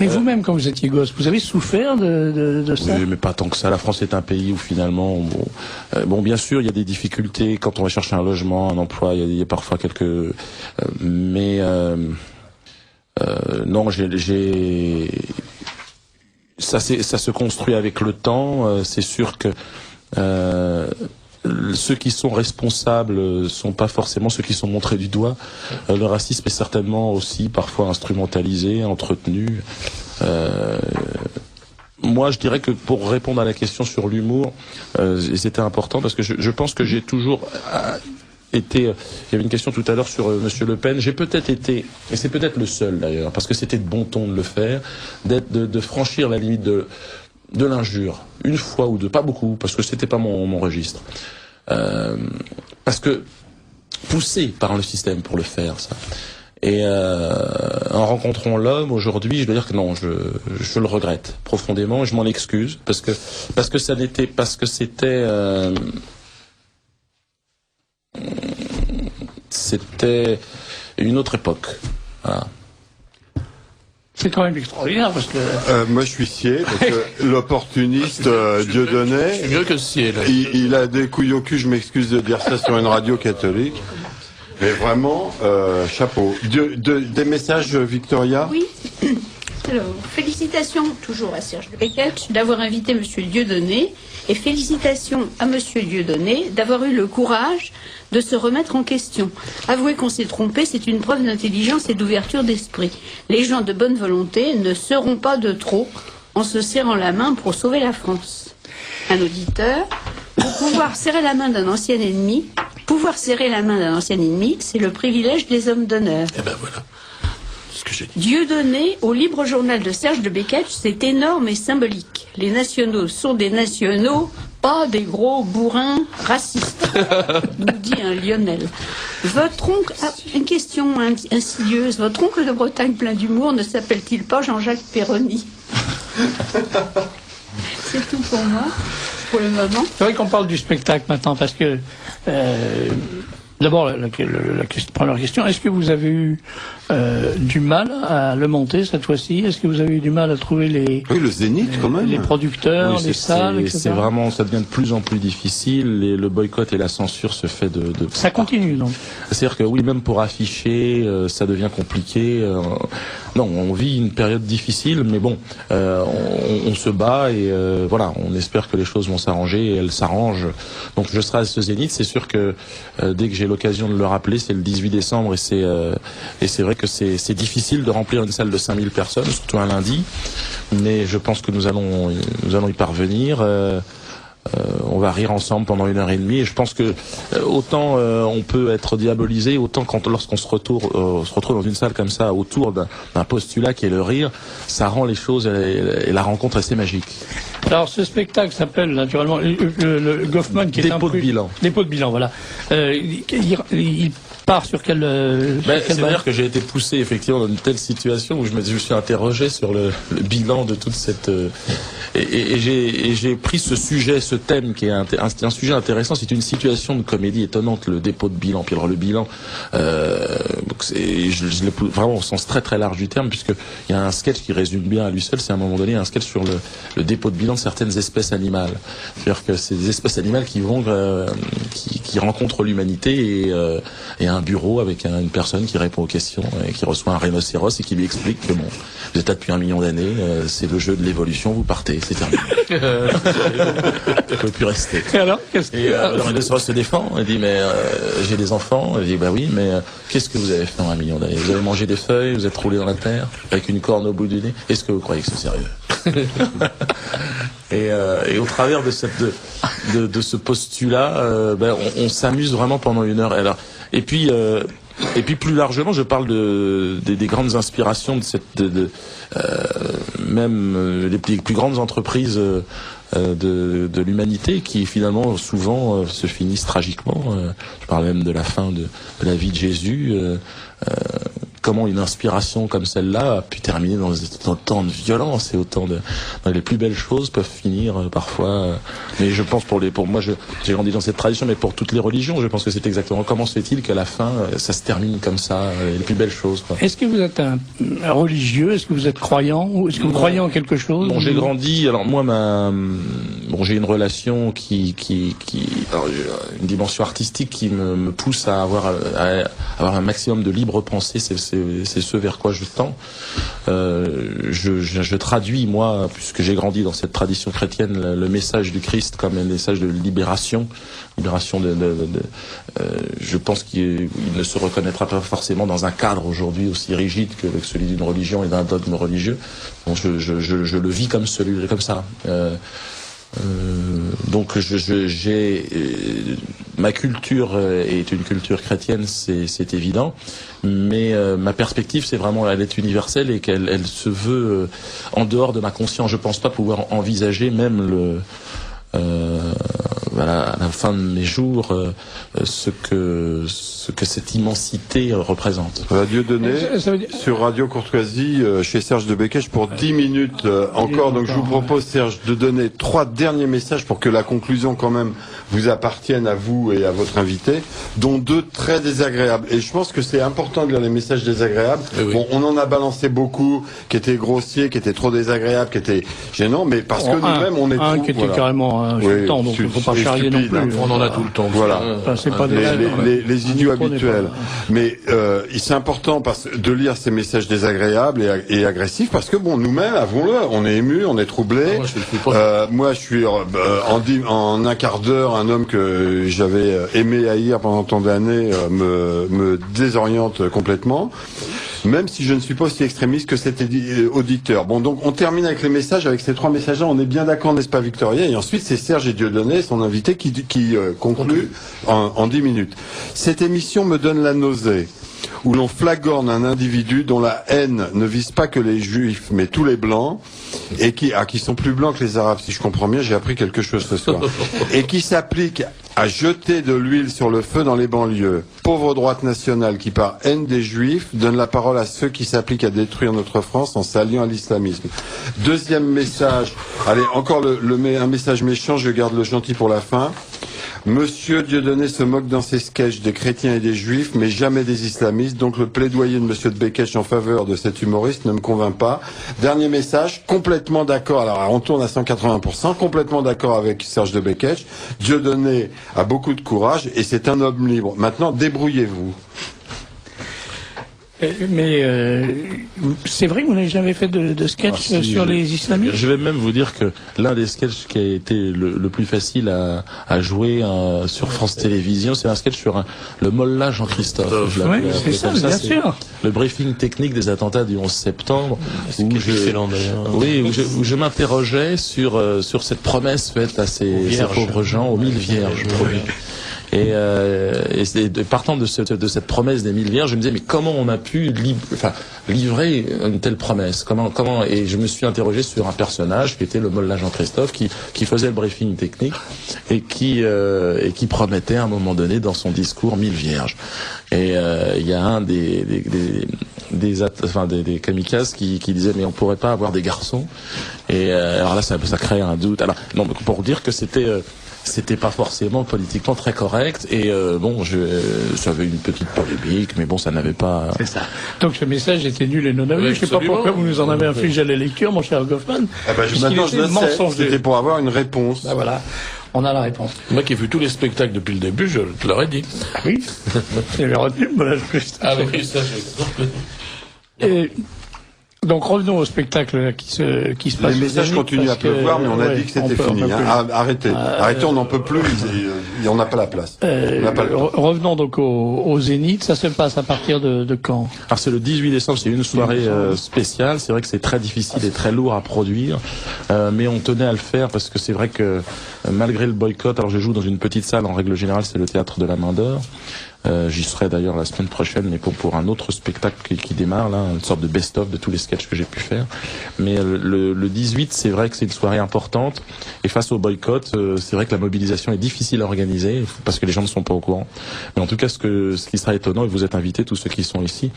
Mais vous-même, quand vous étiez gosse, vous avez souffert de ça? Oui, mais pas tant que ça. La France est un pays où finalement, bon, bien sûr, il y a des difficultés quand on va chercher un logement, un emploi. Il y a parfois quelques, mais non, ça se construit avec le temps. C'est sûr que ceux qui sont responsables sont pas forcément ceux qui sont montrés du doigt. Le racisme est certainement aussi parfois instrumentalisé, entretenu. Moi, je dirais que pour répondre à la question sur l'humour, c'était important parce que je pense que j'ai toujours été. Il y avait une question tout à l'heure sur Monsieur Le Pen. J'ai peut-être été, et c'est peut-être le seul d'ailleurs, parce que c'était de bon ton de le faire, de franchir la limite de l'injure, une fois ou deux, pas beaucoup, parce que c'était pas mon registre. Parce que poussé par le système pour le faire, ça. Et en rencontrant l'homme aujourd'hui, je dois dire que non, je le regrette profondément, je m'en excuse parce que c'était une autre époque. Voilà. C'est quand même extraordinaire parce que... moi je suis scié, donc l'opportuniste Dieudonné, je suis mieux que scié, là. Il a des couilles au cul, je m'excuse de dire ça sur une radio catholique. Mais vraiment, chapeau. Des messages, Victoria? Oui. Alors, félicitations toujours à Serge Beketch d'avoir invité Monsieur Dieudonné et félicitations à Monsieur Dieudonné d'avoir eu le courage de se remettre en question. Avouer qu'on s'est trompé, c'est une preuve d'intelligence et d'ouverture d'esprit. Les gens de bonne volonté ne seront pas de trop en se serrant la main pour sauver la France. Un auditeur, pour pouvoir serrer la main d'un ancien ennemi, c'est le privilège des hommes d'honneur. Eh ben voilà. Ce que j'ai dit. Dieudonné au libre journal de Serge de Beketch, c'est énorme et symbolique. Les nationaux sont des nationaux, pas des gros bourrins racistes, nous dit un Lionel. Votre oncle, une question insidieuse, votre oncle de Bretagne plein d'humour ne s'appelle-t-il pas Jean-Jacques Perroni? C'est tout pour moi, pour le moment. C'est vrai qu'on parle du spectacle maintenant parce que... D'abord, la première question, est-ce que vous avez eu du mal à le monter cette fois-ci? Est-ce que vous avez eu du mal à trouver oui, le Zénith, quand même. Les producteurs, oui, les salles, etc. C'est vraiment, ça devient de plus en plus difficile. Le boycott et la censure se fait de ça continue, donc. C'est-à-dire que oui, même pour afficher, ça devient compliqué. Non, on vit une période difficile, mais bon, on se bat et voilà, on espère que les choses vont s'arranger et elles s'arrangent. Donc je serai à ce Zénith. C'est sûr que dès que j'ai l'occasion de le rappeler, c'est le 18 décembre et c'est vrai que c'est difficile de remplir une salle de 5000 personnes, surtout un lundi. Mais je pense que nous allons y parvenir. On va rire ensemble pendant 1h30 et je pense que autant on peut être diabolisé, autant lorsqu'on se retrouve dans une salle comme ça autour d'un postulat qui est le rire, ça rend les choses et la rencontre assez magique. Alors ce spectacle s'appelle naturellement le Goffman qui est Dépôt de bilan. Dépôt de bilan, voilà. Il part sur quel c'est-à-dire que j'ai été poussé effectivement dans une telle situation où je me suis interrogé sur le bilan de toute cette et j'ai pris ce sujet, ce thème qui est un sujet intéressant. C'est une situation de comédie étonnante, le dépôt de bilan. Puis alors le bilan, je l'ai vraiment au sens très très large du terme, puisque il y a un sketch qui résume bien à lui seul. C'est à un moment donné un sketch sur le dépôt de bilan de certaines espèces animales. C'est-à-dire que c'est des espèces animales qui vont qui rencontrent l'humanité et un bureau avec une personne qui répond aux questions et qui reçoit un rhinocéros et qui lui explique que bon, vous êtes là depuis 1 million d'années, c'est le jeu de l'évolution, vous partez, c'est terminé. Vous pouvez plus rester. Et alors, le rhinocéros se défend, il dit mais j'ai des enfants, il dit bah oui, mais qu'est-ce que vous avez fait en 1 million d'années? Vous avez mangé des feuilles, vous êtes roulé dans la terre avec une corne au bout du nez. Est-ce que vous croyez que c'est sérieux? Et au travers de ce postulat, on s'amuse vraiment pendant 1 heure. Alors, et puis plus largement, je parle des grandes inspirations même les plus grandes entreprises de l'humanité qui finalement souvent se finissent tragiquement. Je parle même de la fin de la vie de Jésus. comment une inspiration comme celle-là a pu terminer dans autant de violence et autant de dans les plus belles choses peuvent finir parfois. Mais je pense pour moi, j'ai grandi dans cette tradition, mais pour toutes les religions, je pense que c'est exactement comment se fait-il qu'à la fin, ça se termine comme ça, les plus belles choses, quoi. Est-ce que vous êtes un religieux? Est-ce que vous êtes croyant? Ou est-ce que vous croyez en quelque chose? Bon, j'ai grandi. Alors moi, j'ai une relation alors, une dimension artistique qui me pousse à avoir un maximum de libre pensée. C'est ce vers quoi je tends. Je traduis, moi, puisque j'ai grandi dans cette tradition chrétienne, le message du Christ comme un message de libération. Je pense qu'il ne se reconnaîtra pas forcément dans un cadre aujourd'hui aussi rigide que celui d'une religion et d'un dogme religieux. Bon, je le vis comme ça. Donc ma culture est une culture chrétienne, c'est évident, mais ma perspective, c'est vraiment, elle est universelle et qu'elle se veut en dehors de ma conscience. Je pense pas pouvoir envisager même à la fin de mes jours, ce que cette immensité représente. Dieudonné, sur Radio Courtoisie, chez Serge de Bekech, pour 10 minutes encore. Donc je vous propose, Serge, de donner 3 derniers messages pour que la conclusion quand même vous appartienne à vous et à votre invité, dont 2 très désagréables. Et je pense que c'est important de lire les messages désagréables. Oui. Bon, on en a balancé beaucoup, qui étaient grossiers, qui étaient trop désagréables, qui étaient gênants, mais parce que nous-mêmes, on est un trop... qui était carrément insultant, donc il ne faut pas charrier non plus. On en a tout le temps. Voilà. Enfin, c'est pas les idiots habituels. Mais c'est important de lire ces messages désagréables et agressifs, parce que bon, nous-mêmes, avouons-le, on est émus, on est troublés. Moi, je suis en un quart d'heure, un homme que j'avais aimé haïr pendant tant d'années me désoriente complètement. Même si je ne suis pas aussi extrémiste que cet auditeur. Bon, donc on termine avec les messages, avec ces 3 messages-là. On est bien d'accord, n'est-ce pas, Victoria? Et ensuite, c'est Serge et Dieudonné, son invité, qui conclut en 10 minutes. Cette émission me donne la nausée, où l'on flagorne un individu dont la haine ne vise pas que les juifs, mais tous les blancs, et qui sont plus blancs que les arabes, si je comprends bien, j'ai appris quelque chose ce soir, et qui s'applique à jeter de l'huile sur le feu dans les banlieues. Pauvre droite nationale qui, par haine des juifs, donne la parole à ceux qui s'appliquent à détruire notre France en s'alliant à l'islamisme. Deuxième message, allez, encore un message méchant, je garde le gentil pour la fin. Monsieur Dieudonné se moque dans ses sketchs des chrétiens et des juifs, mais jamais des islamistes. Donc le plaidoyer de Monsieur de Bekech en faveur de cet humoriste ne me convainc pas. Dernier message, complètement d'accord. Alors on tourne à 180%, complètement d'accord avec Serge de Bekech. Dieudonné a beaucoup de courage et c'est un homme libre. Maintenant, débrouillez-vous. Mais c'est vrai que vous n'avez jamais fait de sketch sur les islamistes? Je vais même vous dire que l'un des sketchs qui a été le plus facile à jouer sur France Télévisions, c'est un sketch sur le Mollah Jean-Christophe. Oui, c'est ça, bien sûr. Le briefing technique des attentats du 11 septembre. Excellent d'ailleurs. Oui, où je m'interrogeais sur cette promesse faite à ces pauvres gens, aux 1000 vierges. Et partant de cette promesse des 1000 vierges, je me disais mais comment on a pu livrer une telle promesse? Comment Et je me suis interrogé sur un personnage qui était le Mollah Jean-Christophe qui faisait le briefing technique et qui promettait à un moment donné dans son discours 1000 vierges. Et il y a un des kamikazes qui disait mais on pourrait pas avoir des garçons. Et alors là ça crée un doute. Alors non, pour dire que c'était pas forcément politiquement très correct et ça avait une petite polémique, mais bon, ça n'avait pas. C'est ça. Donc ce message était nul et non avoué. Oui, je sais pas pourquoi vous nous en avez infligé à la lecture, mon cher Goffman. Maintenant je le sais. C'était pour avoir une réponse. Ben voilà, on a la réponse. Moi qui ai vu tous les spectacles depuis le début, je te l'aurais dit. Ah oui. J'avais retenu le Mollah Jean-Christophe. Ah oui, ça je... Donc revenons au spectacle qui se passe. Les messages continuent à pleuvoir, mais on a dit que c'était fini. Arrêtez, on n'en peut plus. On n'a pas la place. Revenons donc au Zénith. Ça se passe à partir de quand? Alors c'est le 18 décembre, c'est une soirée spéciale. C'est vrai que c'est très difficile et très lourd à produire, mais on tenait à le faire parce que c'est vrai que malgré le boycott, alors je joue dans une petite salle. En règle générale, c'est le théâtre de la Main d'Or. J'y serai d'ailleurs la semaine prochaine, mais pour un autre spectacle qui démarre, là, une sorte de best-of de tous les sketchs que j'ai pu faire. Mais le 18, c'est vrai que c'est une soirée importante. Et face au boycott, c'est vrai que la mobilisation est difficile à organiser, parce que les gens ne sont pas au courant. Mais en tout cas, ce qui sera étonnant, et vous êtes invités, tous ceux qui sont ici,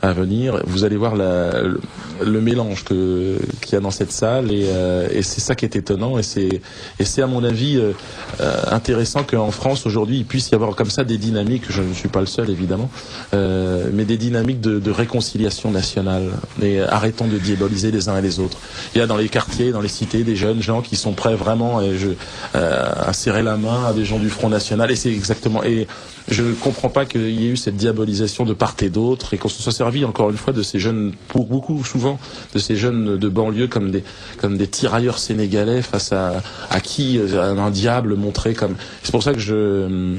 à venir, vous allez voir le mélange qu'il y a dans cette salle, et c'est ça qui est étonnant, et c'est à mon avis intéressant qu'en France, aujourd'hui, il puisse y avoir comme ça des dynamiques, je ne suis pas le seul évidemment, mais des dynamiques de réconciliation nationale. Et arrêtons de diaboliser les uns et les autres. Il y a dans les quartiers, dans les cités, des jeunes gens qui sont prêts vraiment à serrer la main à des gens du Front National, et c'est exactement... Et je ne comprends pas qu'il y ait eu cette diabolisation de part et d'autre, et qu'on se soit servi encore une fois de ces jeunes, pour beaucoup souvent, de ces jeunes de banlieue comme des tirailleurs sénégalais face à qui un diable montré comme... C'est pour ça que je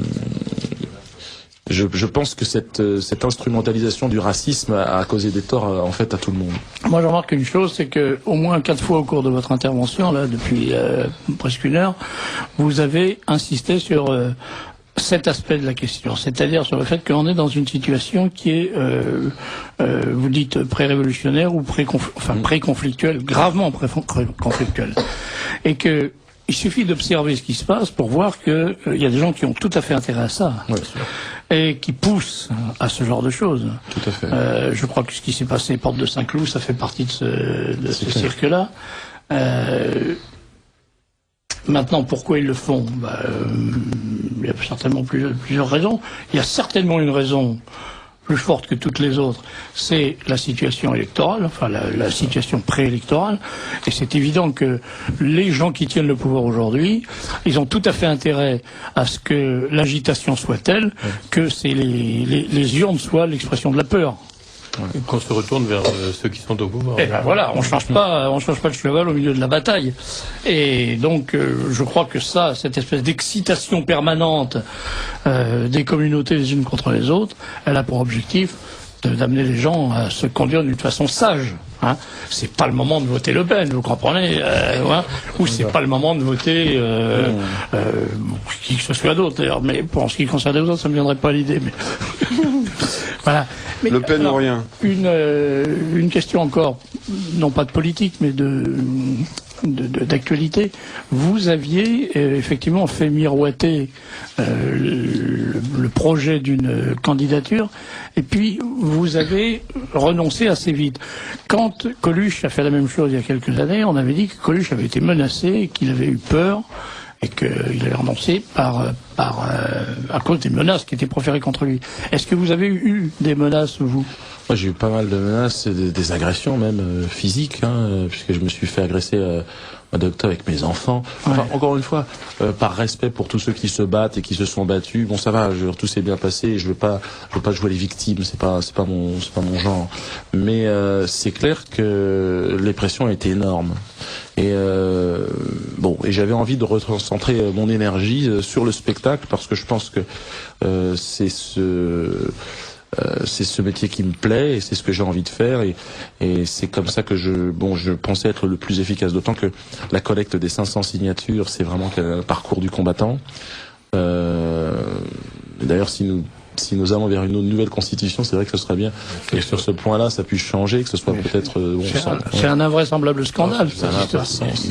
pense que cette instrumentalisation du racisme a causé des torts en fait à tout le monde. Moi, je remarque une chose, c'est que au moins 4 fois au cours de votre intervention, là, depuis presque 1 heure, vous avez insisté sur cet aspect de la question, c'est-à-dire sur le fait qu'on est dans une situation qui est, vous dites pré-révolutionnaire ou pré-conflictuelle, gravement pré-conflictuelle, et que il suffit d'observer ce qui se passe pour voir que il y a des gens qui ont tout à fait intérêt à ça, et qui poussent à ce genre de choses. Tout à fait. Je crois que ce qui s'est passé porte de Saint-Cloud, ça fait partie de ce cirque-là. Maintenant, pourquoi ils le font? Il y a certainement plusieurs raisons. Il y a certainement une raison plus forte que toutes les autres, c'est la situation électorale, enfin la situation préélectorale. Et c'est évident que les gens qui tiennent le pouvoir aujourd'hui, ils ont tout à fait intérêt à ce que l'agitation soit telle que les urnes soient l'expression de la peur. Et qu'on se retourne vers ceux qui sont au pouvoir. Et ben voilà, on change pas le cheval au milieu de la bataille. Et donc, je crois que cette espèce d'excitation permanente des communautés les unes contre les autres, elle a pour objectif d'amener les gens à se conduire d'une façon sage. Hein. C'est pas le moment de voter Le Pen, vous comprenez, ou c'est pas le moment de voter qui que ce soit d'autre. D'ailleurs, mais pour ce qui concerne les autres, ça me viendrait pas à l'idée. Mais voilà. Mais, Le Pen ou rien. Une question encore, non pas de politique, mais d'actualité. Vous aviez effectivement fait miroiter le projet d'une candidature, et puis vous avez renoncé assez vite. Quand Coluche a fait la même chose il y a quelques années, on avait dit que Coluche avait été menacé, qu'il avait eu peur, et qu'il avait renoncé à cause des menaces qui étaient proférées contre lui. Est-ce que vous avez eu des menaces, vous? Moi, j'ai eu pas mal de menaces, des agressions même physiques, puisque je me suis fait agresser au mois d'octobre avec mes enfants. Enfin, encore une fois, par respect pour tous ceux qui se battent et qui se sont battus. Bon, ça va, tout s'est bien passé. Et je veux pas jouer les victimes. C'est pas mon genre. Mais c'est clair que les pressions étaient énormes. Et et j'avais envie de recentrer mon énergie sur le spectacle, parce que je pense que c'est ce métier qui me plaît, et c'est ce que j'ai envie de faire, et c'est comme ça que je pensais être le plus efficace, d'autant que la collecte des 500 signatures, c'est vraiment le parcours du combattant. D'ailleurs, si nous allons vers une nouvelle constitution, c'est vrai que ce serait bien que sur ce point-là, ça puisse changer, que ce soit peut-être c'est un invraisemblable scandale. Ça n'a pas de sens.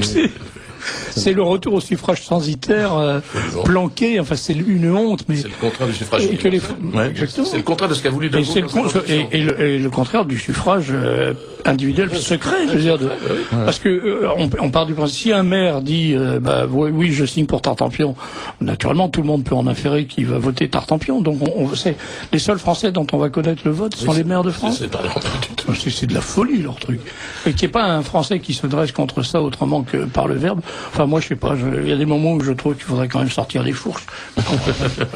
C'est le retour au suffrage censitaire planqué. Enfin, c'est une honte. Mais c'est le contraire du suffrage. C'est le contraire de ce qu'a voulu Debout. Et le contraire du suffrage individuel secret. Je veux dire, parce que on part du principe, si un maire dit oui, je signe pour Tartampion, naturellement tout le monde peut en inférer qu'il va voter Tartampion. Donc c'est les seuls Français dont on va connaître le vote sont les maires de France. C'est de la folie leur truc. Et qu'il n'y ait pas un Français qui se dresse contre ça autrement que par le verbe. Enfin, moi, je sais pas. Il y a des moments où je trouve qu'il faudrait quand même sortir les fourches.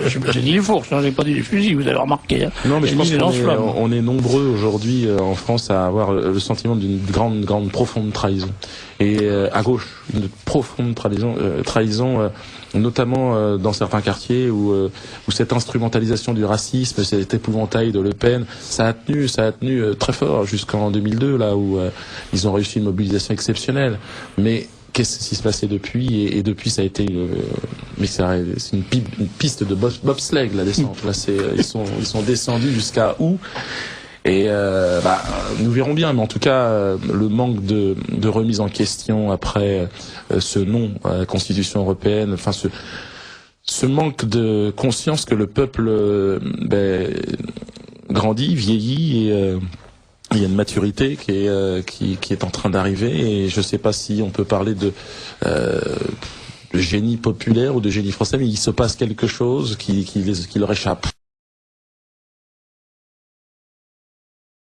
J'ai dit les fourches, j'ai pas dit les fusils. Vous avez remarqué. Hein. Non, mais je pense qu'on est nombreux aujourd'hui en France à avoir le sentiment d'une grande profonde trahison. Et à gauche, une profonde trahison, notamment dans certains quartiers où cette instrumentalisation du racisme, cet épouvantail de Le Pen, ça a tenu très fort jusqu'en 2002, là où ils ont réussi une mobilisation exceptionnelle. Mais qu'est-ce qui s'est passé depuis, et depuis ça a été mais c'est une piste de bobsleigh la descente. Là ils sont descendus jusqu'à où, et nous verrons bien, mais en tout cas le manque de remise en question après ce non à la Constitution européenne, enfin ce manque de conscience que le peuple grandit, vieillit, et il y a une maturité qui est en train d'arriver, et je ne sais pas si on peut parler de génie populaire ou de génie français, mais il se passe quelque chose qui leur échappe.